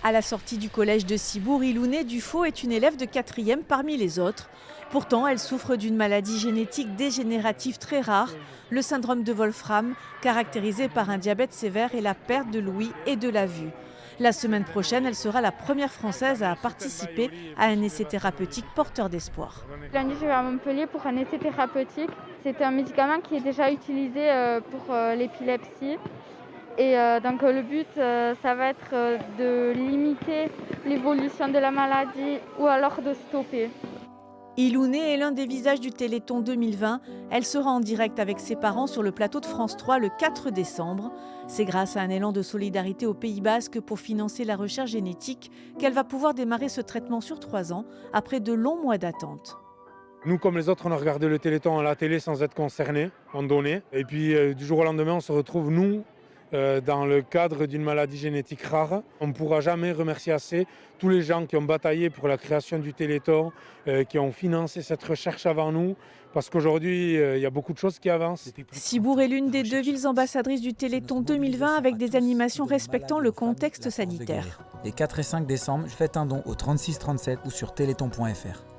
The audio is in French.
À la sortie du collège de Ciboure, Ilouné Dufaux est une élève de 4e parmi les autres. Pourtant, elle souffre d'une maladie génétique dégénérative très rare, le syndrome de Wolfram, caractérisé par un diabète sévère et la perte de l'ouïe et de la vue. La semaine prochaine, elle sera la première Française à participer à un essai thérapeutique porteur d'espoir. Lundi, je vais à Montpellier pour un essai thérapeutique. C'est un médicament qui est déjà utilisé pour l'épilepsie. Et donc le but, ça va être de limiter l'évolution de la maladie ou alors de stopper. Ilouné est l'un des visages du Téléthon 2020. Elle sera en direct avec ses parents sur le plateau de France 3 le 4 décembre. C'est grâce à un élan de solidarité au Pays Basque pour financer la recherche génétique qu'elle va pouvoir démarrer ce traitement sur 3 ans après de longs mois d'attente. Nous, comme les autres, on a regardé le Téléthon à la télé sans être concernés, on donnait. Et puis du jour au lendemain, on se retrouve, nous, dans le cadre d'une maladie génétique rare. On ne pourra jamais remercier assez tous les gens qui ont bataillé pour la création du Téléthon, qui ont financé cette recherche avant nous, parce qu'aujourd'hui, il y a beaucoup de choses qui avancent. Ciboure est l'une des 2 villes ambassadrices du Téléthon 2020 avec des animations respectant le contexte sanitaire. Les 4 et 5 décembre, faites un don au 36 37 ou sur téléthon.fr.